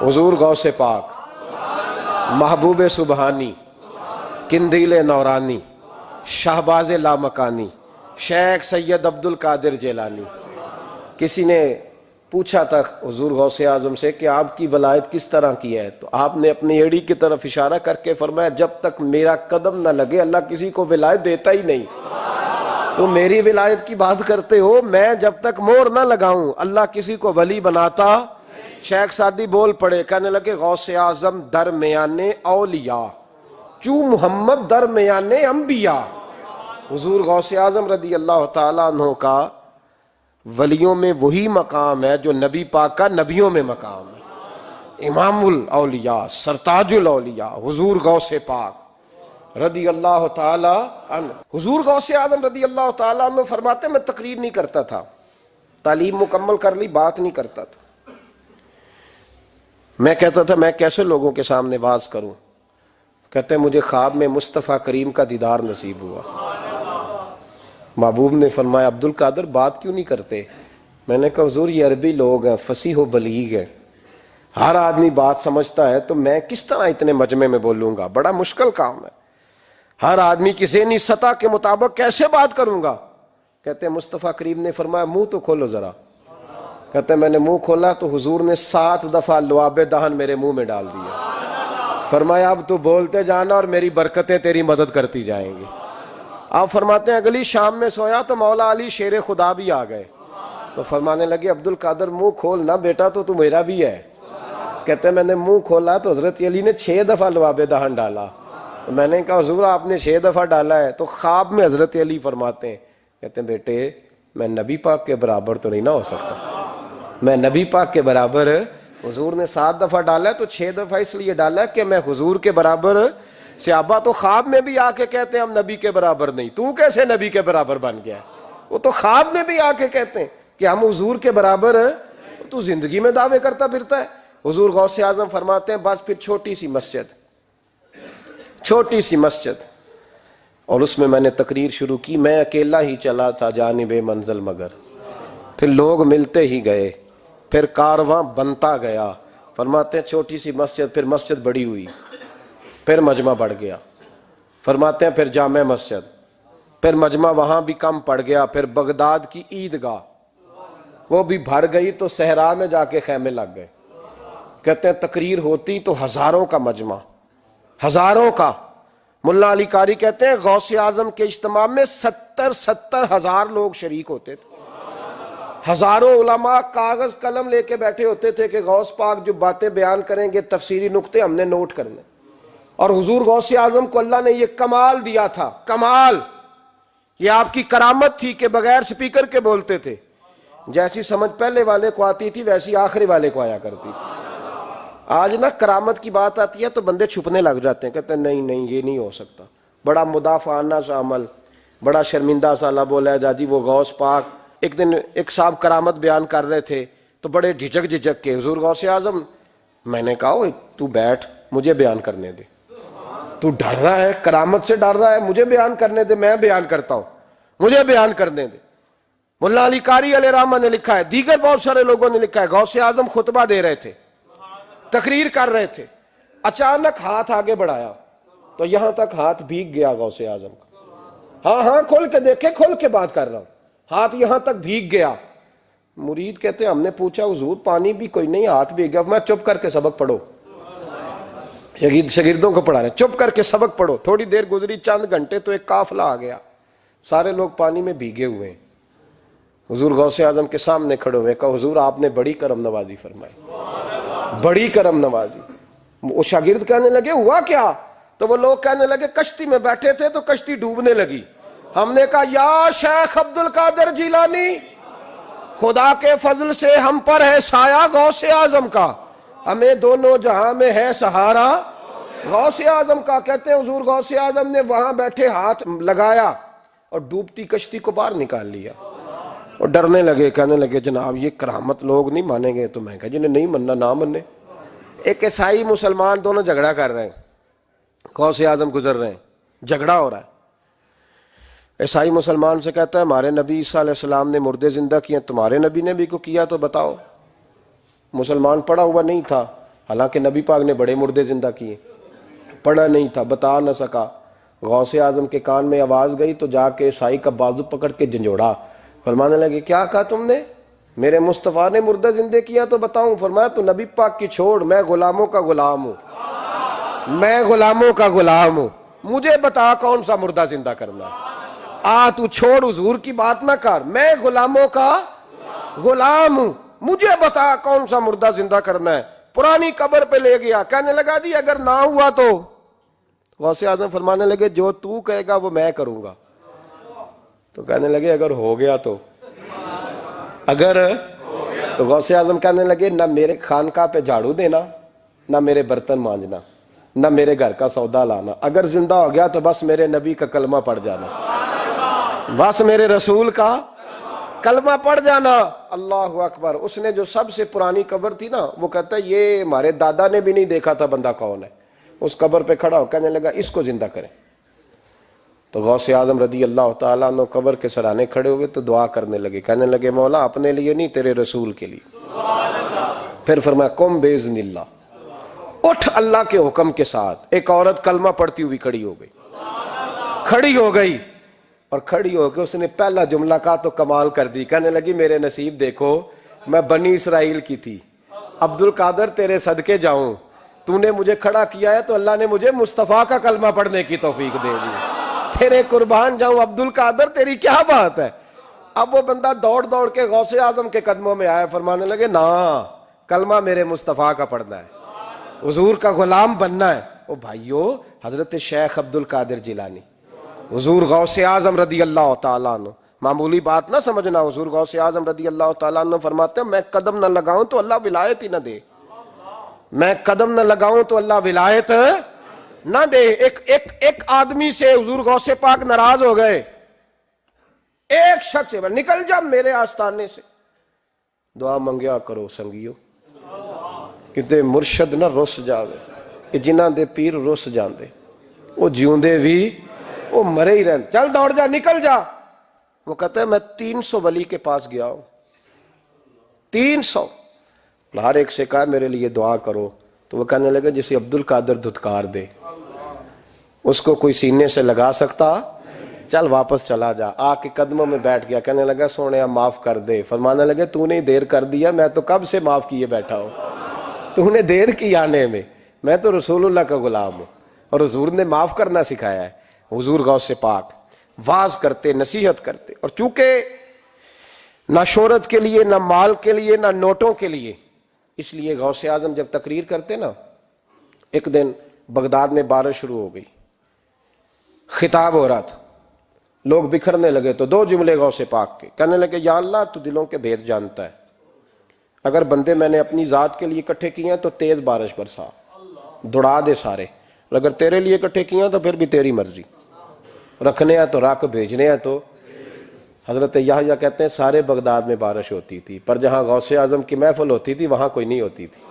حضور غوث پاک، محبوب سبحانی، قندیل نورانی، شہباز لامکانی، شیخ سید عبد القادر جیلانی۔ کسی نے پوچھا تھا حضور غوث اعظم سے کہ آپ کی ولایت کس طرح کی ہے، تو آپ نے اپنی ایڑی کی طرف اشارہ کر کے فرمایا جب تک میرا قدم نہ لگے اللہ کسی کو ولایت دیتا ہی نہیں۔ تو میری ولایت کی بات کرتے ہو، میں جب تک مور نہ لگاؤں اللہ کسی کو ولی بناتا۔ شیخ سعدی بول پڑے، کہنے لگے غوث اعظم درمیان اولیاء چوں محمد درمیان انبیاء۔ حضور غوث اعظم رضی اللہ تعالیٰ عنہ کا ولیوں میں وہی مقام ہے جو نبی پاک کا نبیوں میں مقام ہے۔ امام الاولیاء، سرتاج الاولیاء حضور غوث پاک رضی اللہ تعالی عنہ۔ حضور غوث اعظم رضی اللہ تعالی عنہ فرماتے میں تقریر نہیں کرتا تھا، تعلیم مکمل کر لی بات نہیں کرتا تھا۔ میں کہتا تھا میں کیسے لوگوں کے سامنے واز کروں، کہتے ہیں مجھے خواب میں مصطفیٰ کریم کا دیدار نصیب ہوا۔ محبوب نے فرمایا عبد القادر بات کیوں نہیں کرتے؟ میں نے کہا حضور یہ عربی لوگ ہیں، فصیح و بلیغ ہیں، ہر آدمی بات سمجھتا ہے، تو میں کس طرح اتنے مجمع میں بولوں گا، بڑا مشکل کام ہے، ہر آدمی کی ذہنی سطح کے مطابق کیسے بات کروں گا؟ کہتے ہیں مصطفیٰ کریم نے فرمایا منہ تو کھولو ذرا۔ کہتے ہیں میں نے منہ کھولا تو حضور نے 7 دفعہ لعاب دہن میرے منہ میں ڈال دیا۔ فرمایا اب تو بولتے جانا اور میری برکتیں تیری مدد کرتی جائیں گی۔ آپ فرماتے ہیں اگلی شام میں سویا تو مولا علی شیر خدا بھی آ گئے، تو فرمانے لگے عبد القادر منہ کھول نا بیٹا تو میرا بھی ہے۔ کہتے ہیں میں نے منہ کھولا تو حضرت علی نے 6 دفعہ لعاب دہن ڈالا۔ میں نے کہا حضور آپ نے 6 دفعہ ڈالا ہے، تو خواب میں حضرت علی فرماتے ہیں، کہتے ہیں بیٹے میں نبی پاک کے برابر تو نہیں نہ ہو سکتا، میں نبی پاک کے برابر، حضور نے 7 دفعہ ڈالا ہے تو 6 دفعہ اس لیے ڈالا ہے کہ میں حضور کے برابر۔ صحابہ تو خواب میں بھی آ کے کہتے ہیں ہم نبی کے برابر نہیں، تو کیسے نبی کے برابر بن گیا؟ وہ تو خواب میں بھی آ کے کہتے ہیں کہ ہم حضور کے برابر ہیں، تو زندگی میں دعوے کرتا پھرتا ہے۔ حضور غوث اعظم فرماتے ہیں بس پھر چھوٹی سی مسجد، اور اس میں نے تقریر شروع کی، میں اکیلا ہی چلا تھا جانب منزل مگر، پھر لوگ ملتے ہی گئے، پھر کارواں بنتا گیا۔ فرماتے ہیں چھوٹی سی مسجد، پھر مسجد بڑی ہوئی، پھر مجمع بڑھ گیا۔ فرماتے ہیں پھر جامع مسجد، پھر مجمع وہاں بھی کم پڑ گیا، پھر بغداد کی عیدگاہ وہ بھی بھر گئی تو صحرا میں جا کے خیمے لگ گئے۔ کہتے ہیں تقریر ہوتی تو ہزاروں کا مجمع، ہزاروں کا۔ ملا علی قاری کہتے ہیں غوث اعظم کے اجتماع میں 70 ہزار لوگ شریک ہوتے تھے، ہزاروں علماء کاغذ قلم لے کے بیٹھے ہوتے تھے کہ غوث پاک جو باتیں بیان کریں گے تفسیری نقطے ہم نے نوٹ کرنے۔ اور حضور غوث اعظم کو اللہ نے یہ کمال دیا تھا، کمال، یہ آپ کی کرامت تھی کہ بغیر سپیکر کے بولتے تھے، جیسی سمجھ پہلے والے کو آتی تھی ویسی آخری والے کو آیا کرتی تھی۔ آج نا کرامت کی بات آتی ہے تو بندے چھپنے لگ جاتے ہیں، کہتے ہیں نہیں یہ نہیں ہو سکتا، بڑا مدافعانہ سا عمل، بڑا شرمندہ سا اللہ بولا ہے جی وہ غوث پاک۔ ایک دن ایک صاحب کرامت بیان کر رہے تھے تو بڑے جھجک کے حضور غوث اعظم، میں نے کہا تو بیٹھ مجھے بیان کرنے دے، تو ڈر رہا ہے کرامت سے ڈر رہا ہے، مجھے بیان کرنے دے، میں بیان کرتا ہوں، مجھے بیان کرنے دے۔ ملا علی قاری علیہ رحمہ نے لکھا ہے، دیگر بہت سارے لوگوں نے لکھا ہے، غوث اعظم خطبہ دے رہے تھے، تقریر کر رہے تھے، اچانک ہاتھ آگے بڑھایا تو یہاں تک ہاتھ بھیگ گیا غوث اعظم کا۔ ہاں کھول کے دیکھے، کھول کے بات کر رہا ہوں، ہاتھ یہاں تک بھیگ گیا۔ مرید کہتے ہیں ہم نے پوچھا حضور پانی بھی کوئی نہیں، ہاتھ بھیگ گیا۔ میں چپ کر کے سبق پڑھو، شاگردوں کو پڑھا رہے چپ کر کے سبق پڑھو۔ تھوڑی دیر گزری، چند گھنٹے تو ایک قافلہ آ گیا، سارے لوگ پانی میں بھیگے ہوئے ہیں۔ حضور غوث اعظم کے سامنے کھڑے ہوئے، کہا حضور آپ نے بڑی کرم نوازی فرمائی، بڑی کرم نوازی۔ وہ شاگرد کہنے لگے ہوا کیا؟ تو وہ لوگ کہنے لگے کشتی میں بیٹھے تھے تو کشتی ڈوبنے لگی، ہم نے کہا یا شیخ عبد القادر جیلانی، خدا کے فضل سے ہم پر ہے سایہ غوث اعظم کا، ہمیں دونوں جہاں میں ہے سہارا غوث اعظم کا۔ کہتے ہیں حضور غوث اعظم نے وہاں بیٹھے ہاتھ لگایا اور ڈوبتی کشتی کو باہر نکال لیا، اور ڈرنے لگے، کہنے لگے جناب یہ کرامت لوگ نہیں مانیں گے۔ تو میں کہا جنہیں نہیں مننا نہ مننے۔ ایک عیسائی مسلمان دونوں جھگڑا کر رہے ہیں، غوث اعظم گزر رہے ہیں، جھگڑا ہو رہا ہے۔ عیسائی مسلمان سے کہتا ہے ہمارے نبی عیسیٰ علیہ السلام نے مردے زندہ کیے، تمہارے نبی نے بھی کو کیا تو بتاؤ۔ مسلمان پڑھا ہوا نہیں تھا، حالانکہ نبی پاک نے بڑے مردے زندہ کیے، پڑھا نہیں تھا، بتا نہ سکا۔ غوث اعظم کے کان میں آواز گئی تو جا کے عیسائی کا بازو پکڑ کے جھنجھوڑا، فرمانے لگے کیا کہا تم نے؟ میرے مصطفیٰ نے مردہ زندہ کیا تو بتاؤں؟ فرمایا تو نبی پاک کی چھوڑ، میں غلاموں کا غلام ہوں، میں غلاموں کا غلام ہوں، مجھے بتا کون سا مردہ زندہ کرنا ہے۔ تو چھوڑ حضور کی بات نہ کر، میں غلاموں کا غلام ہوں، مجھے بتا کون سا مردہ زندہ کرنا ہے۔ پرانی قبر پہ لے گیا، کہنے لگا جی اگر نہ ہوا تو؟ غوث اعظم فرمانے لگے جو تو کہے گا وہ میں کروں گا۔ تو کہنے لگے اگر ہو گیا تو؟ اگر تو غوث اعظم کہنے لگے نہ میرے خانقاہ پہ جھاڑو دینا، نہ میرے برتن مانجنا، نہ میرے گھر کا سودا لانا، اگر زندہ ہو گیا تو بس میرے نبی کا کلمہ پڑھ جانا، بس میرے رسول کا کلمہ پڑھ جانا۔ اللہ اکبر۔ اس نے جو سب سے پرانی قبر تھی نا، وہ کہتا ہے یہ ہمارے دادا نے بھی نہیں دیکھا تھا بندہ کون ہے۔ اس قبر پہ کھڑا ہو کہنے لگا اس کو زندہ کریں۔ تو غوث اعظم رضی اللہ تعالیٰ عنہ قبر کے سرانے کھڑے ہوئے تو دعا کرنے لگے، کہنے لگے مولا اپنے لیے نہیں، تیرے رسول کے لیے۔ پھر فرمایا قم باذن اللہ، اٹھ اللہ کے حکم کے ساتھ۔ ایک عورت کلمہ پڑھتی ہوئی کھڑی ہو گئی، کھڑی ہو گئی، اور کھڑی ہو کے اس نے پہلا جملہ کہا تو کمال کر دی، کہنے لگی میرے نصیب دیکھو، میں بنی اسرائیل کی تھی، عبد القادر تیرے صدقے جاؤں، تو نے مجھے کھڑا کیا ہے تو اللہ نے مجھے مصطفیٰ کا کلمہ پڑھنے کی توفیق دے دی، تیرے قربان جاؤں عبد القادر، تیری کیا بات ہے۔ اب وہ بندہ دوڑ دوڑ کے غوث اعظم کے قدموں میں آیا، فرمانے لگے نا کلمہ میرے مصطفیٰ کا پڑھنا ہے، حضور کا غلام بننا ہے۔ او بھائیو، حضرت شیخ عبد القادر جیلانی، حضور غوث اعظم رضی اللہ تعالیٰ عنہ، معمولی بات نہ سمجھنا، حضور غوث اعظم رضی اللہ تعالیٰ عنہ فرماتے ہیں میں قدم نہ لگاؤں تو اللہ ولایت ہی نہ دے، میں قدم نہ لگاؤں تو اللہ ولایت نہ دے۔ ایک آدمی سے حضور غوث پاک ناراض ہو گئے، ایک شخص سے، نکل جا میرے آستانے سے۔ دعا منگیا کرو سنگیو، کتے مرشد نہ رس جاوے، جنہاں دے پیر رس جاندے، وہ جیوندے بھی وہ مرے ہی رہن، چل دوڑ جا، نکل جا۔ وہ کہتا ہے میں 300 ولی کے پاس گیا ہوں، 300، ہر ایک سے کہا میرے لیے دعا کرو، تو وہ کہنے لگا جسے عبد القادر دھتکار دے اس کو کوئی سینے سے لگا سکتا؟ چل واپس چلا جا۔ آ کے قدموں میں بیٹھ گیا، کہنے لگا سونیا معاف کر دے۔ فرمانے لگے تو نے دیر کر دیا، میں تو کب سے معاف کیے بیٹھا ہوں، تو نے دیر کی آنے میں تو رسول اللہ کا غلام ہوں، اور حضور نے معاف کرنا سکھایا ہے۔ حضور غوث پاک واز کرتے، نصیحت کرتے، اور چونکہ نہ شہرت کے لیے، نہ مال کے لیے، نہ نوٹوں کے لیے، اس لیے غوث اعظم جب تقریر کرتے نا، ایک دن بغداد میں بارش شروع ہو گئی، خطاب ہو رہا تھا، لوگ بکھرنے لگے تو 2 جملے غوث پاک کے، کہنے لگے یا اللہ تو دلوں کے بھید جانتا ہے، اگر بندے میں نے اپنی ذات کے لیے اکٹھے کیے ہیں تو تیز بارش برسا، دوڑا دے سارے، اور اگر تیرے لیے اکٹھے کیے ہیں تو پھر بھی تیری مرضی، رکھنے ہیں تو رکھ، بھیجنے ہیں تو۔ حضرت یحییٰ کہتے ہیں سارے بغداد میں بارش ہوتی تھی، پر جہاں غوث اعظم کی محفل ہوتی تھی وہاں کوئی نہیں ہوتی تھی،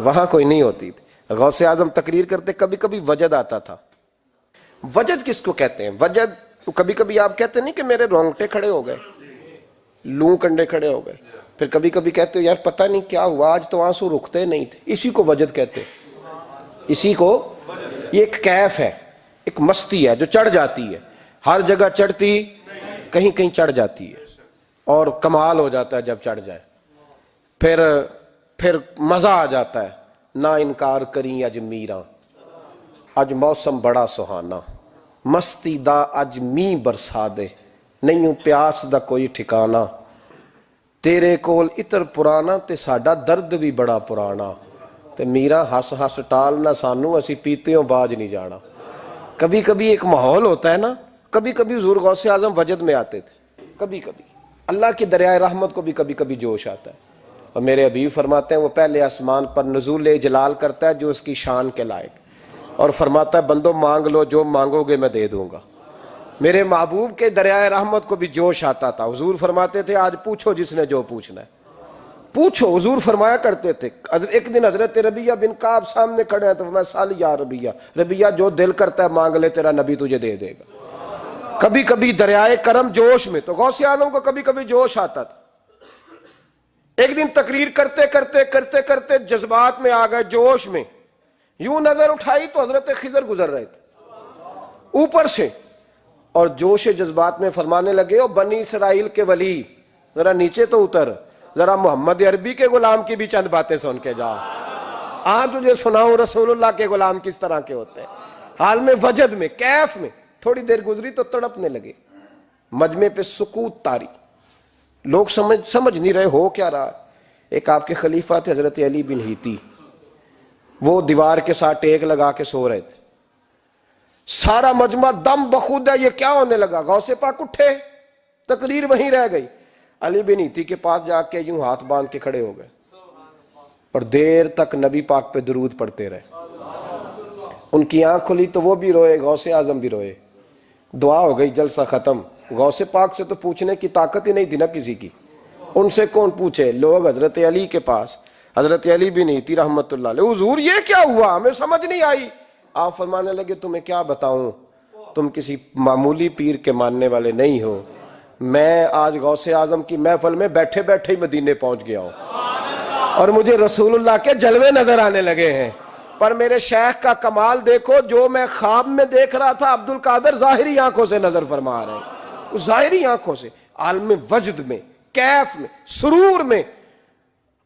وہاں کوئی نہیں ہوتی تھی۔ غوث اعظم تقریر کرتے، کبھی کبھی وجد آتا تھا۔ وجد کس کو کہتے ہیں؟ وجد کبھی کبھی آپ کہتے نہیں کہ میرے رونگٹے کھڑے ہو گئے، لوں کنڈے کھڑے ہو گئے، پھر کبھی کبھی کہتے ہو یار پتہ نہیں کیا ہوا آج تو آنسو رکتے نہیں تھے، اسی کو وجد کہتے ہیں۔ اسی کو، یہ ایک کیف ہے، ایک مستی ہے جو چڑھ جاتی ہے، ہر جگہ چڑھتی، کہیں کہیں چڑھ جاتی ہے، اور کمال ہو جاتا ہے جب چڑھ جائے، پھر مزہ آ جاتا ہے۔ نہ انکار کریں اج میراں، اج موسم بڑا سہانا، مستی دا اج می برسا دے، نہیں پیاس دا کوئی ٹھکانا، تیرے کول اتر پرانا تے ساڈا درد بھی بڑا پرانا، تے میرا ہس ہس ٹالنا سانو، اسی پیتیوں باج نہیں جانا۔ کبھی کبھی ایک ماحول ہوتا ہے نا، کبھی کبھی حضور غوث اعظم وجد میں آتے تھے، کبھی کبھی اللہ کی دریائے رحمت کو بھی کبھی کبھی جوش آتا ہے، اور میرے حبیب فرماتے ہیں وہ پہلے آسمان پر نزول جلال کرتا ہے جو اس کی شان کے لائق، اور فرماتا ہے بندو مانگ لو جو مانگو گے میں دے دوں گا۔ میرے محبوب کے دریائے رحمت کو بھی جوش آتا تھا، حضور فرماتے تھے آج پوچھو جس نے جو پوچھنا ہے پوچھو، حضور فرمایا کرتے تھے۔ ایک دن حضرت ربیہ بن کعب سامنے کھڑے ہیں تو میں سال یا ربیہ، ربیہ جو دل کرتا ہے مانگ لے تیرا نبی تجھے دے دے گا۔ کبھی کبھی دریائے کرم جوش میں، تو غوث اعظم کو کبھی کبھی جوش آتا تھا، ایک دن تقریر کرتے کرتے کرتے کرتے جذبات میں آ گئے، جوش میں، یوں نظر اٹھائی تو حضرت خضر گزر رہے تھے اوپر سے، اور جوش جذبات میں فرمانے لگے، او بنی اسرائیل کے ولی ذرا نیچے تو اتر، ذرا محمد عربی کے غلام کی بھی چند باتیں سن کے جا، آج تجھے سناؤں رسول اللہ کے غلام کس طرح کے ہوتے ہیں۔ حال میں وجد میں کیف میں تھوڑی دیر گزری تو تڑپنے لگے، مجمع پہ سکوت طاری، لوگ سمجھ نہیں رہے ہو کیا رہا۔ ایک آپ کے خلیفہ تھے حضرت علی بن ہیتی، وہ دیوار کے ساتھ ٹیک لگا کے سو رہے تھے، سارا مجمع دم بخود ہے، یہ کیا ہونے لگا؟ غوث پاک اٹھے، تقریر وہیں رہ گئی، علی بن ہیتی کے پاس جا کے یوں ہاتھ باندھ کے کھڑے ہو گئے اور دیر تک نبی پاک پہ درود پڑھتے رہے۔ ان کی آنکھ کھلی تو وہ بھی روئے، غوث اعظم بھی روئے، دعا ہو گئی، جلسہ ختم۔ غوث پاک سے تو پوچھنے کی طاقت ہی نہیں تھی نا کسی کی، ان سے کون پوچھے؟ لوگ حضرت علی کے پاس، حضرت علی بھی نہیں تھی رحمت اللہ علیہ، حضور یہ کیا ہوا؟ ہمیں سمجھ نہیں آئی۔ آپ فرمانے لگے، تمہیں کیا بتاؤں، تم کسی معمولی پیر کے ماننے والے نہیں ہو، میں آج غوث اعظم کی محفل میں بیٹھے بیٹھے ہی مدینے پہنچ گیا ہوں اور مجھے رسول اللہ کے جلوے نظر آنے لگے ہیں، پر میرے شیخ کا کمال دیکھو، جو میں خواب میں دیکھ رہا تھا عبد القادر ظاہری آنکھوں سے نظر فرما رہے ہیں، ظاہری آنکھوں سے، عالم وجد میں، کیف میں، سرور میں۔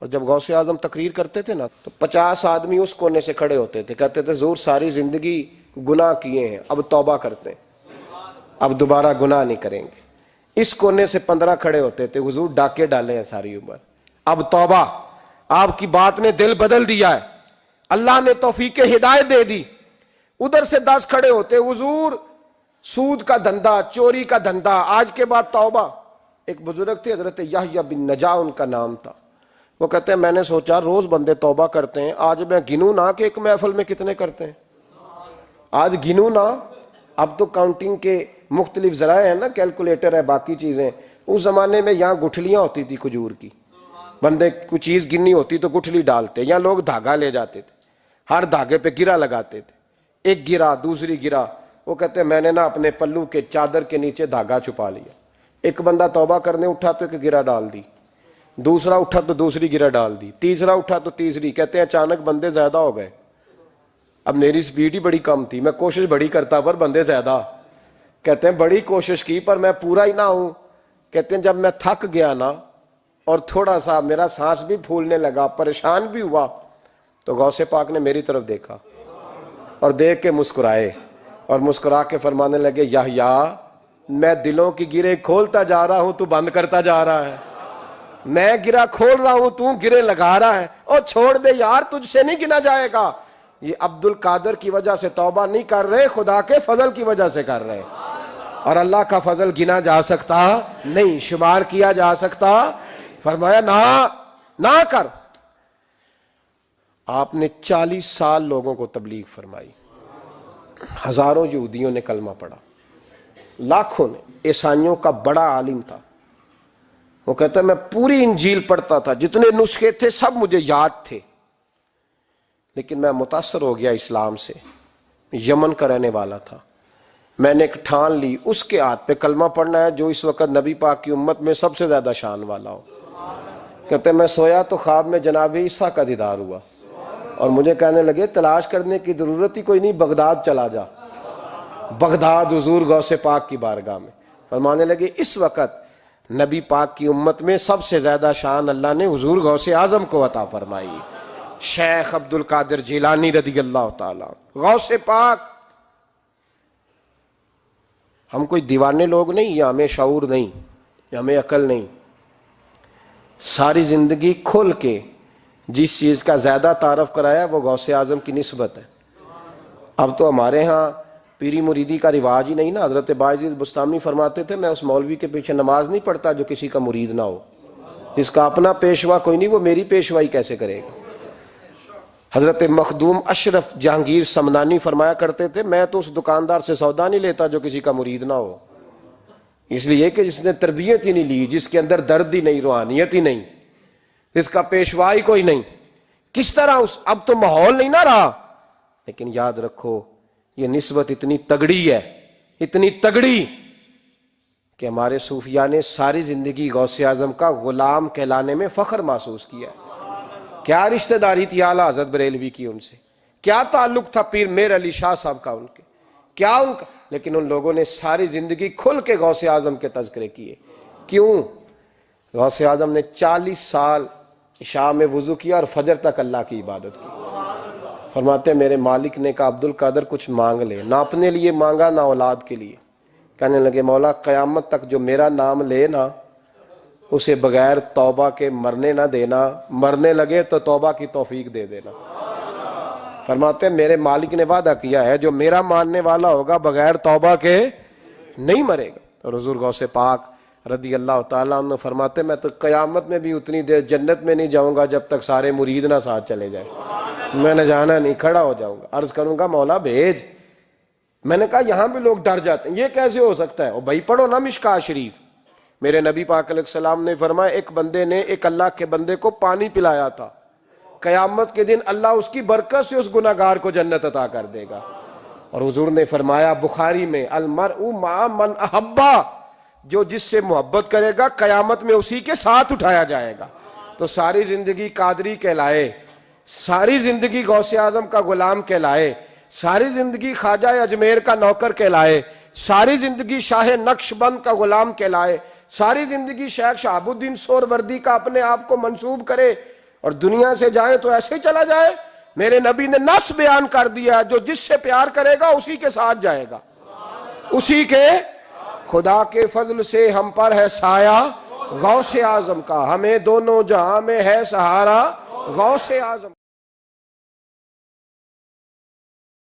اور جب غوث اعظم تقریر کرتے تھے نا تو 50 آدمی اس کونے سے کھڑے ہوتے تھے، کہتے تھے حضور ساری زندگی گناہ کیے ہیں، اب توبہ کرتے ہیں، اب دوبارہ گناہ نہیں کریں گے۔ اس کونے سے 15 کھڑے ہوتے تھے، حضور ڈاکے ڈالے ہیں ساری عمر، اب توبہ، آپ کی بات نے دل بدل دیا ہے، اللہ نے توفیق ہدایت دے دی۔ ادھر سے 10 کھڑے ہوتے، حضور سود کا دھندا، چوری کا دھندا، آج کے بعد توبہ۔ ایک بزرگ تھے حضرت یحییٰ بن نجا ان کا نام تھا، وہ کہتے ہیں میں نے سوچا روز بندے توبہ کرتے ہیں، آج میں گنوں نہ کہ ایک محفل میں کتنے کرتے ہیں، آج گنوں نہ۔ اب تو کاؤنٹنگ کے مختلف ذرائع ہیں نا، کیلکولیٹر ہے، باقی چیزیں، اس زمانے میں یہاں گٹھلیاں ہوتی تھی کھجور کی، بندے کوئی چیز گننی ہوتی تو گٹھلی ڈالتے، یا لوگ دھاگا لے جاتے تھے، ہر دھاگے پہ گرا لگاتے تھے، ایک گرا دوسری گرا، وہ کہتے ہیں میں نے نا اپنے پلو کے چادر کے نیچے دھاگا چھپا لیا، ایک بندہ توبہ کرنے اٹھا تو ایک گرا ڈال دی، دوسرا اٹھا تو دوسری گرہ ڈال دی، تیسرا اٹھا تو تیسری، کہتے ہیں اچانک بندے زیادہ ہو گئے، اب میری سپیڈ ہی بڑی کم تھی، میں کوشش بڑی کرتا پر بندے زیادہ، کہتے ہیں بڑی کوشش کی پر میں پورا ہی نہ ہوں، کہتے ہیں جب میں تھک گیا نا اور تھوڑا سا میرا سانس بھی پھولنے لگا، پریشان بھی ہوا، تو غوث پاک نے میری طرف دیکھا اور دیکھ کے مسکرائے اور مسکرا کے فرمانے لگے، یحییٰ میں دلوں کی گرے کھولتا جا رہا ہوں، تو بند کرتا جا رہا ہے، میں گرا کھول رہا ہوں، تو گرے لگا رہا ہے، اور چھوڑ دے یار، تجھ سے نہیں گنا جائے گا۔ یہ عبد القادر کی وجہ سے توبہ نہیں کر رہے، خدا کے فضل کی وجہ سے کر رہے، اور اللہ کا فضل گنا جا سکتا نہیں، شمار کیا جا سکتا۔ فرمایا نہ کر۔ آپ نے 40 سال لوگوں کو تبلیغ فرمائی، ہزاروں یہودیوں نے کلمہ پڑھا، لاکھوں نے، عیسائیوں کا بڑا عالم تھا، وہ کہتا ہے میں پوری انجیل پڑھتا تھا، جتنے نسخے تھے سب مجھے یاد تھے، لیکن میں متاثر ہو گیا اسلام سے، یمن کا رہنے والا تھا، میں نے ایک ٹھان لی اس کے ہاتھ پہ کلمہ پڑھنا ہے جو اس وقت نبی پاک کی امت میں سب سے زیادہ شان والا ہو۔ کہتے ہیں میں سویا تو خواب میں جناب عیسیٰ کا دیدار ہوا، اور مجھے کہنے لگے تلاش کرنے کی ضرورت ہی کوئی نہیں، بغداد چلا جا، بغداد حضور غوث پاک کی بارگاہ میں، فرمانے لگے اس وقت نبی پاک کی امت میں سب سے زیادہ شان اللہ نے حضور غوث اعظم کو عطا فرمائی، شیخ عبد القادر جیلانی رضی اللہ تعالیٰ، غوث پاک۔ ہم کوئی دیوانے لوگ نہیں، یا ہمیں شعور نہیں، یا ہمیں عقل نہیں، ساری زندگی کھل کے جس چیز کا زیادہ تعارف کرایا وہ غوث اعظم کی نسبت ہے۔ اب تو ہمارے ہاں پیری مریدی کا رواج ہی نہیں نا، حضرت باعزید بستامی فرماتے تھے میں اس مولوی کے پیچھے نماز نہیں پڑھتا جو کسی کا مرید نہ ہو، جس کا اپنا پیشوا کوئی نہیں وہ میری پیشوائی کیسے کرے گا۔ حضرت مخدوم اشرف جہانگیر سمنانی فرمایا کرتے تھے میں تو اس دکاندار سے سودا نہیں لیتا جو کسی کا مرید نہ ہو، اس لیے کہ جس نے تربیت ہی نہیں لی، جس کے اندر درد ہی نہیں، روحانیت ہی نہیں، جس کا پیشوا ہی کوئی نہیں، کس طرح اب تو ماحول نہیں نہ رہا۔ لیکن یاد رکھو یہ نسبت اتنی تگڑی ہے، اتنی تگڑی کہ ہمارے صوفیاء نے ساری زندگی غوث اعظم کا غلام کہلانے میں فخر محسوس کیا ہے۔ کیا رشتہ داری تھی اعلیٰ حضرت بریلوی کی ان سے، کیا تعلق تھا پیر میر علی شاہ صاحب کا ان کے، کیا ان کا، لیکن ان لوگوں نے ساری زندگی کھل کے غوث اعظم کے تذکرے کیے۔ کیوں؟ غوث اعظم نے 40 سال عشاء میں وضو کیا اور فجر تک اللہ کی عبادت کی۔ فرماتے ہیں میرے مالک نے کہا عبد القادر کچھ مانگ لے، نہ اپنے لیے مانگا نہ اولاد کے لیے۔ کہنے لگے مولا قیامت تک جو میرا نام لے نا اسے بغیر توبہ کے مرنے نہ دینا، مرنے لگے تو توبہ کی توفیق دے دینا۔ فرماتے ہیں میرے مالک نے وعدہ کیا ہے جو میرا ماننے والا ہوگا بغیر توبہ کے نہیں مرے گا۔ اور حضور غوث پاک رضی اللہ تعالیٰ عنہ فرماتے میں تو قیامت میں بھی اتنی دیر جنت میں نہیں جاؤں گا جب تک سارے مرید نہ ساتھ چلے جائیں، میں نہ جانا نہیں، کھڑا ہو جاؤں گا، عرض کروں گا مولا بھیج۔ میں نے کہا یہاں بھی لوگ ڈر جاتے ہیں، یہ کیسے ہو سکتا ہے؟ اور بھائی پڑھو نا مشکاہ شریف، میرے نبی پاک علیہ السلام نے فرمایا ایک بندے نے ایک اللہ کے بندے کو پانی پلایا تھا، قیامت کے دن اللہ اس کی برکت سے اس گناہگار کو جنت عطا کر دے گا۔ اور حضور نے فرمایا بخاری میں المرء مع من احبا، جو جس سے محبت کرے گا قیامت میں اسی کے ساتھ اٹھایا جائے گا۔ تو ساری زندگی قادری کہلائے، ساری زندگی غوث اعظم کا غلام کہلائے، ساری زندگی خواجہ اجمیر کا نوکر کہلائے، ساری زندگی شاہ نقش بند کا غلام کہلائے، ساری زندگی شیخ شہاب الدین سہروردی کا اپنے آپ کو منسوب کرے اور دنیا سے جائے تو ایسے ہی چلا جائے؟ میرے نبی نے نص بیان کر دیا جو جس سے پیار کرے گا اسی کے ساتھ جائے گا، اسی کے۔ خدا کے فضل سے ہم پر ہے سایہ غوث اعظم کا، ہمیں دونوں جہاں میں ہے سہارا غوث اعظم۔